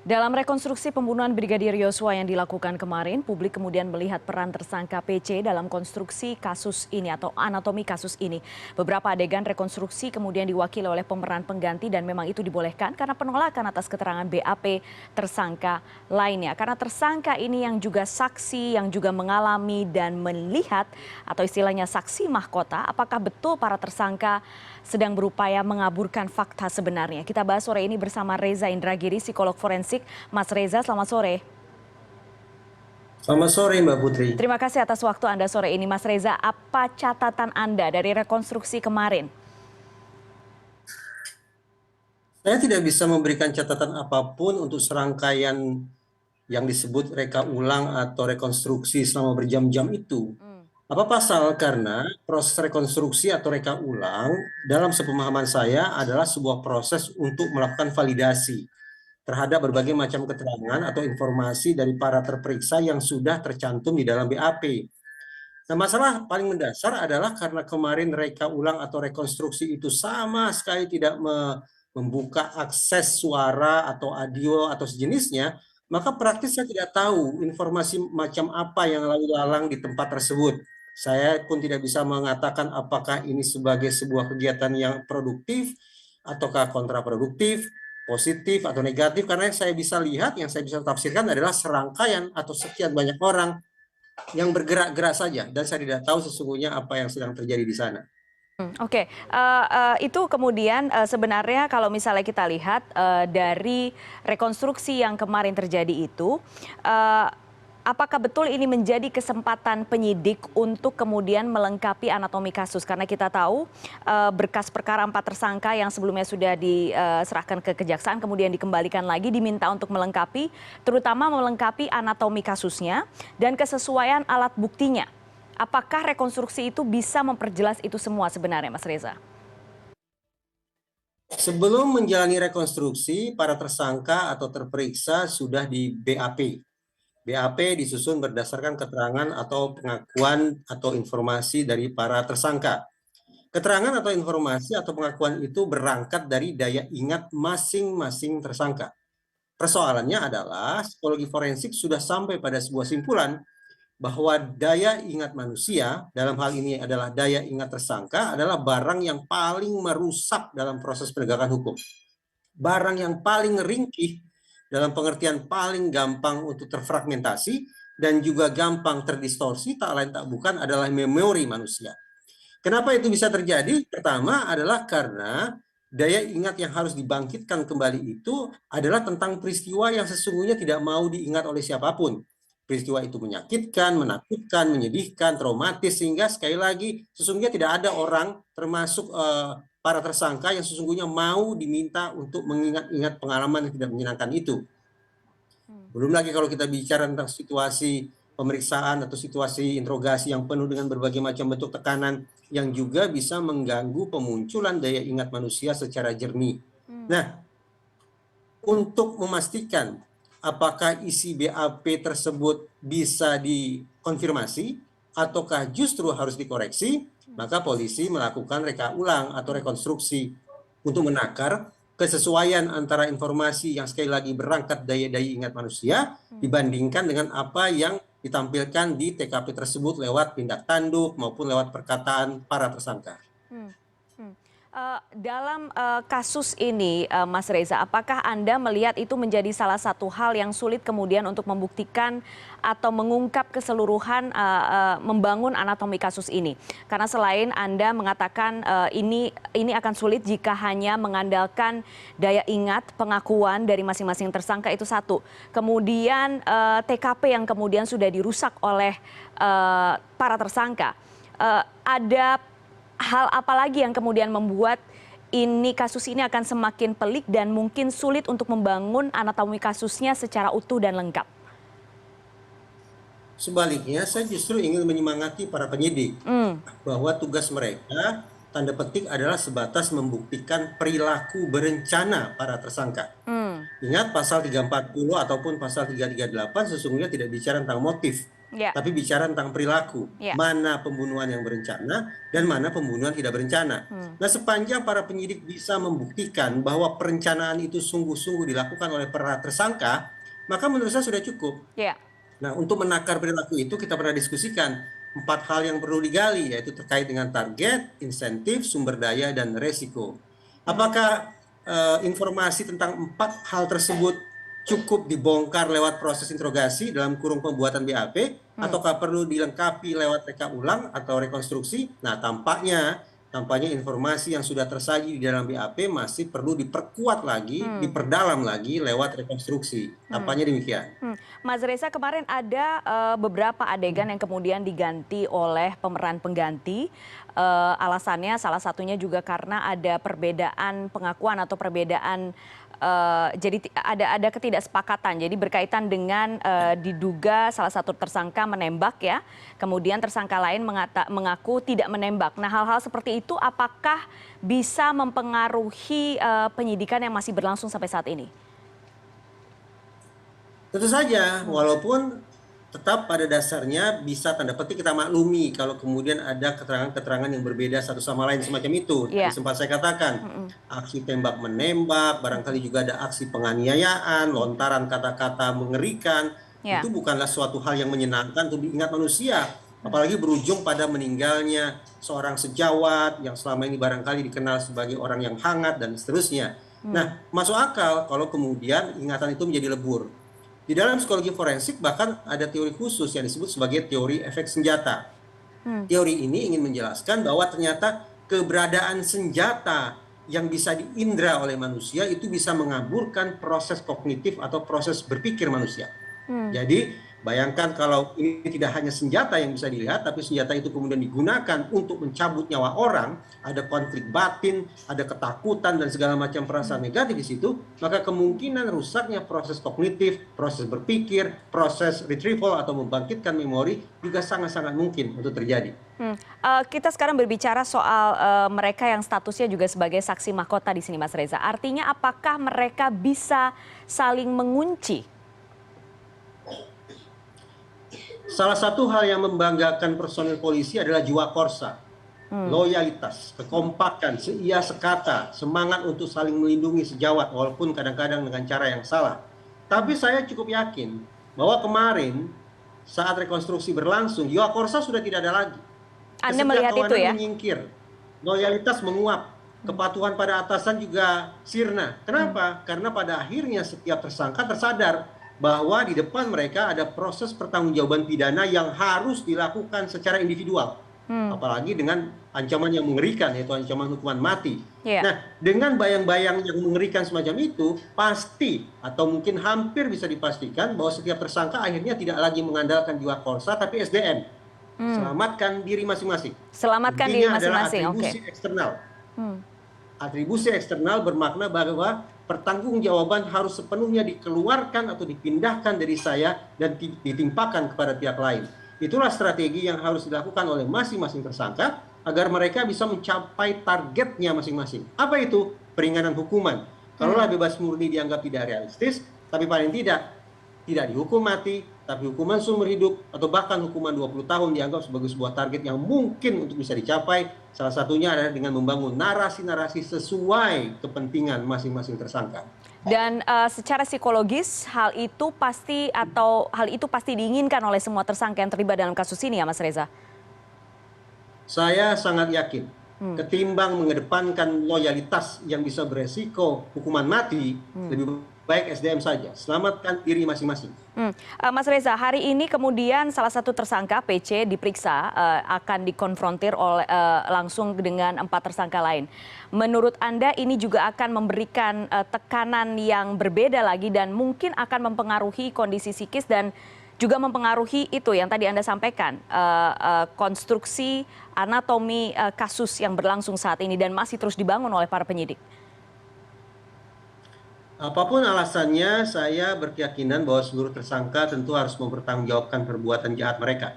Dalam rekonstruksi pembunuhan Brigadir Yosua yang dilakukan kemarin, publik kemudian melihat peran tersangka PC dalam konstruksi kasus ini atau anatomi kasus ini. Beberapa adegan rekonstruksi kemudian diwakili oleh pemeran pengganti dan memang itu dibolehkan karena penolakan atas keterangan BAP tersangka lainnya. Karena tersangka ini yang juga saksi, yang juga mengalami dan melihat atau istilahnya saksi mahkota, apakah betul para tersangka sedang berupaya mengaburkan fakta sebenarnya. Kita bahas sore ini bersama Reza Indragiri, psikolog forensik. Mas Reza, selamat sore. Selamat sore Mbak Putri. Terima kasih atas waktu Anda sore ini. Mas Reza, apa catatan Anda dari rekonstruksi kemarin? Saya tidak bisa memberikan catatan apapun untuk serangkaian yang disebut reka ulang atau rekonstruksi selama berjam-jam itu. Apa pasal? Karena proses rekonstruksi atau reka ulang dalam sepemahaman saya adalah sebuah proses untuk melakukan validasi terhadap berbagai macam keterangan atau informasi dari para terperiksa yang sudah tercantum di dalam BAP. Nah, masalah paling mendasar adalah karena kemarin reka ulang atau rekonstruksi itu sama sekali tidak membuka akses suara atau audio atau sejenisnya, maka praktis saya tidak tahu informasi macam apa yang lalu lalang di tempat tersebut. Saya pun tidak bisa mengatakan apakah ini sebagai sebuah kegiatan yang produktif ataukah kontraproduktif, positif atau negatif, karena yang saya bisa lihat, yang saya bisa tafsirkan adalah serangkaian atau sekian banyak orang yang bergerak-gerak saja, dan saya tidak tahu sesungguhnya apa yang sedang terjadi di sana. Oke, itu kemudian sebenarnya kalau misalnya kita lihat dari rekonstruksi yang kemarin terjadi itu, eh, apakah betul ini menjadi kesempatan penyidik untuk kemudian melengkapi anatomi kasus? Karena kita tahu berkas perkara 4 tersangka yang sebelumnya sudah diserahkan ke kejaksaan kemudian dikembalikan lagi diminta untuk melengkapi, terutama melengkapi anatomi kasusnya dan kesesuaian alat buktinya. Apakah rekonstruksi itu bisa memperjelas itu semua sebenarnya, Mas Reza? Sebelum menjalani rekonstruksi, para tersangka atau terperiksa sudah di BAP. BAP disusun berdasarkan keterangan atau pengakuan atau informasi dari para tersangka. Keterangan atau informasi atau pengakuan itu berangkat dari daya ingat masing-masing tersangka. Persoalannya adalah psikologi forensik sudah sampai pada sebuah simpulan bahwa daya ingat manusia, dalam hal ini adalah daya ingat tersangka, adalah barang yang paling merusak dalam proses penegakan hukum. Barang yang paling ringkih dalam pengertian paling gampang untuk terfragmentasi dan juga gampang terdistorsi, tak lain tak bukan adalah memori manusia. Kenapa itu bisa terjadi? Pertama adalah karena daya ingat yang harus dibangkitkan kembali itu adalah tentang peristiwa yang sesungguhnya tidak mau diingat oleh siapapun. Peristiwa itu menyakitkan, menakutkan, menyedihkan, traumatis, sehingga sekali lagi sesungguhnya tidak ada orang termasuk para tersangka yang sesungguhnya mau diminta untuk mengingat-ingat pengalaman yang tidak menyenangkan itu. Belum lagi kalau kita bicara tentang situasi pemeriksaan atau situasi interogasi yang penuh dengan berbagai macam bentuk tekanan yang juga bisa mengganggu pemunculan daya ingat manusia secara jernih. Nah, untuk memastikan apakah isi BAP tersebut bisa dikonfirmasi ataukah justru harus dikoreksi, maka polisi melakukan reka ulang atau rekonstruksi untuk menakar kesesuaian antara informasi yang sekali lagi berangkat dari daya ingat manusia dibandingkan dengan apa yang ditampilkan di TKP tersebut lewat tindak tanduk maupun lewat perkataan para tersangka. Dalam kasus ini, Mas Reza, apakah Anda melihat itu menjadi salah satu hal yang sulit kemudian untuk membuktikan atau mengungkap keseluruhan membangun anatomi kasus ini? Karena selain Anda mengatakan ini akan sulit jika hanya mengandalkan daya ingat pengakuan dari masing-masing tersangka itu satu. Kemudian TKP yang kemudian sudah dirusak oleh para tersangka. Ada hal apa lagi yang kemudian membuat kasus ini akan semakin pelik dan mungkin sulit untuk membangun anatomi kasusnya secara utuh dan lengkap? Sebaliknya, saya justru ingin menyemangati para penyidik bahwa tugas mereka, tanda petik, adalah sebatas membuktikan perilaku berencana para tersangka. Ingat pasal 340 ataupun pasal 338 sesungguhnya tidak bicara tentang motif. Ya, tapi bicara tentang perilaku. ya. Mana pembunuhan yang berencana dan mana pembunuhan tidak berencana. Nah, sepanjang para penyidik bisa membuktikan bahwa perencanaan itu sungguh-sungguh dilakukan oleh para tersangka, maka menurut saya sudah cukup. Ya. Nah, untuk menakar perilaku itu kita pernah diskusikan 4 hal yang perlu digali, yaitu terkait dengan target, insentif, sumber daya, dan resiko. Apakah informasi tentang 4 hal tersebut cukup dibongkar lewat proses interogasi dalam kurung pembuatan BAP, ataukah perlu dilengkapi lewat reka ulang atau rekonstruksi? Nah, tampaknya informasi yang sudah tersaji di dalam BAP masih perlu diperkuat lagi, diperdalam lagi lewat rekonstruksi. Tampaknya demikian. Mas Reza, kemarin ada beberapa adegan yang kemudian diganti oleh pemeran pengganti. Alasannya salah satunya juga karena ada perbedaan pengakuan atau perbedaan, jadi ada ketidaksepakatan. Jadi berkaitan dengan diduga salah satu tersangka menembak ya, kemudian tersangka lain mengaku tidak menembak. Nah, hal-hal seperti itu apakah bisa mempengaruhi penyidikan yang masih berlangsung sampai saat ini? Tentu saja, walaupun tetap pada dasarnya bisa tanda petik kita maklumi kalau kemudian ada keterangan-keterangan yang berbeda satu sama lain semacam itu. Iya. Tadi sempat saya katakan, aksi tembak menembak, barangkali juga ada aksi penganiayaan, lontaran kata-kata mengerikan, Ya. itu bukanlah suatu hal yang menyenangkan untuk diingat manusia. Apalagi berujung pada meninggalnya seorang sejawat yang selama ini barangkali dikenal sebagai orang yang hangat dan seterusnya. Nah, masuk akal kalau kemudian ingatan itu menjadi lebur. Di dalam psikologi forensik bahkan ada teori khusus yang disebut sebagai teori efek senjata. Teori ini ingin menjelaskan bahwa ternyata keberadaan senjata yang bisa diindra oleh manusia itu bisa mengaburkan proses kognitif atau proses berpikir manusia. Jadi bayangkan kalau ini tidak hanya senjata yang bisa dilihat, tapi senjata itu kemudian digunakan untuk mencabut nyawa orang, ada konflik batin, ada ketakutan dan segala macam perasaan negatif di situ, maka kemungkinan rusaknya proses kognitif, proses berpikir, proses retrieval atau membangkitkan memori juga sangat-sangat mungkin untuk terjadi. Kita sekarang berbicara soal mereka yang statusnya juga sebagai saksi mahkota di sini, Mas Reza. Artinya apakah mereka bisa saling mengunci? Salah satu hal yang membanggakan personil polisi adalah jiwa korsa, loyalitas, kekompakan, seia sekata, semangat untuk saling melindungi sejawat walaupun kadang-kadang dengan cara yang salah. Tapi saya cukup yakin bahwa kemarin saat rekonstruksi berlangsung, jiwa korsa sudah tidak ada lagi. Anda melihat itu ya? Menyingkir, loyalitas menguap, kepatuhan pada atasan juga sirna. Kenapa? Karena pada akhirnya setiap tersangka tersadar bahwa di depan mereka ada proses pertanggungjawaban pidana yang harus dilakukan secara individual. Apalagi dengan ancaman yang mengerikan, yaitu ancaman hukuman mati. Nah, dengan bayang-bayang yang mengerikan semacam itu, pasti atau mungkin hampir bisa dipastikan bahwa setiap tersangka akhirnya tidak lagi mengandalkan jiwa korsa, tapi SDM. Selamatkan diri masing-masing. Selamatkan diri masing-masing, oke. Atribusi eksternal. Atribusi eksternal bermakna bahwa pertanggungjawaban harus sepenuhnya dikeluarkan atau dipindahkan dari saya dan ditimpakan kepada pihak lain. Itulah strategi yang harus dilakukan oleh masing-masing tersangka agar mereka bisa mencapai targetnya masing-masing. Apa itu? Peringanan hukuman. Kalaulah bebas murni dianggap tidak realistis, tapi paling tidak dihukum mati, tapi hukuman seumur hidup atau bahkan hukuman 20 tahun dianggap sebagai sebuah target yang mungkin untuk bisa dicapai. Salah satunya adalah dengan membangun narasi-narasi sesuai kepentingan masing-masing tersangka. Dan secara psikologis hal itu pasti diinginkan oleh semua tersangka yang terlibat dalam kasus ini ya, Mas Reza? Saya sangat yakin ketimbang mengedepankan loyalitas yang bisa beresiko hukuman mati, lebih baik SDM saja, selamatkan diri masing-masing. Mas Reza, hari ini kemudian salah satu tersangka PC diperiksa, akan dikonfrontir langsung dengan 4 tersangka lain. Menurut Anda ini juga akan memberikan tekanan yang berbeda lagi dan mungkin akan mempengaruhi kondisi psikis dan juga mempengaruhi itu yang tadi Anda sampaikan, konstruksi anatomi kasus yang berlangsung saat ini dan masih terus dibangun oleh para penyidik. Apapun alasannya, saya berkeyakinan bahwa seluruh tersangka tentu harus mempertanggungjawabkan perbuatan jahat mereka.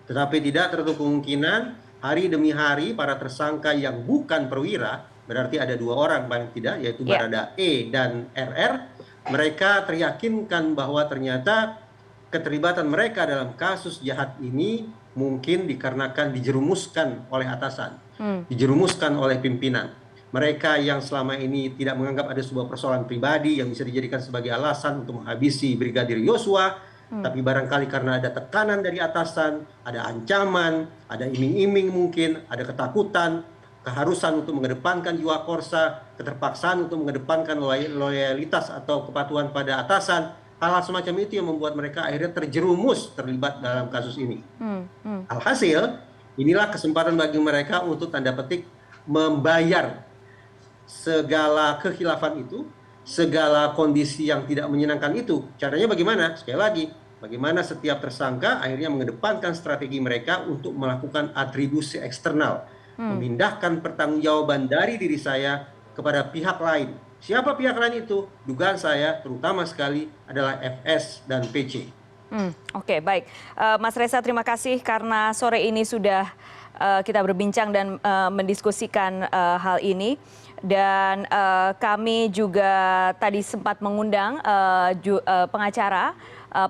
Tetapi tidak tertutup kemungkinan hari demi hari para tersangka yang bukan perwira, berarti ada 2 orang paling tidak, yaitu Barada E dan RR, mereka teryakinkan bahwa ternyata keterlibatan mereka dalam kasus jahat ini mungkin dikarenakan dijerumuskan oleh atasan, dijerumuskan oleh pimpinan. Mereka yang selama ini tidak menganggap ada sebuah persoalan pribadi yang bisa dijadikan sebagai alasan untuk menghabisi Brigadir Yosua, tapi barangkali karena ada tekanan dari atasan, ada ancaman, ada iming-iming mungkin, ada ketakutan, keharusan untuk mengedepankan jiwa korsa, keterpaksaan untuk mengedepankan loyalitas atau kepatuhan pada atasan, hal-hal semacam itu yang membuat mereka akhirnya terjerumus terlibat dalam kasus ini. Alhasil, inilah kesempatan bagi mereka untuk tanda petik membayar segala kekhilafan itu, segala kondisi yang tidak menyenangkan itu. Caranya bagaimana? Sekali lagi, bagaimana setiap tersangka akhirnya mengedepankan strategi mereka untuk melakukan atribusi eksternal, memindahkan pertanggungjawaban dari diri saya kepada pihak lain. Siapa pihak lain itu? Dugaan saya terutama sekali adalah FS dan PC. Oke, baik. Mas Reza, terima kasih karena sore ini sudah kita berbincang dan mendiskusikan hal ini. Dan kami juga tadi sempat mengundang pengacara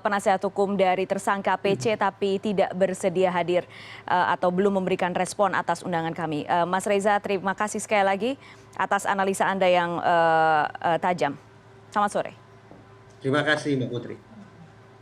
penasihat hukum dari tersangka PC tapi tidak bersedia hadir atau belum memberikan respon atas undangan kami. Mas Reza, terima kasih sekali lagi atas analisa Anda yang tajam. Selamat sore. Terima kasih Mbak Putri.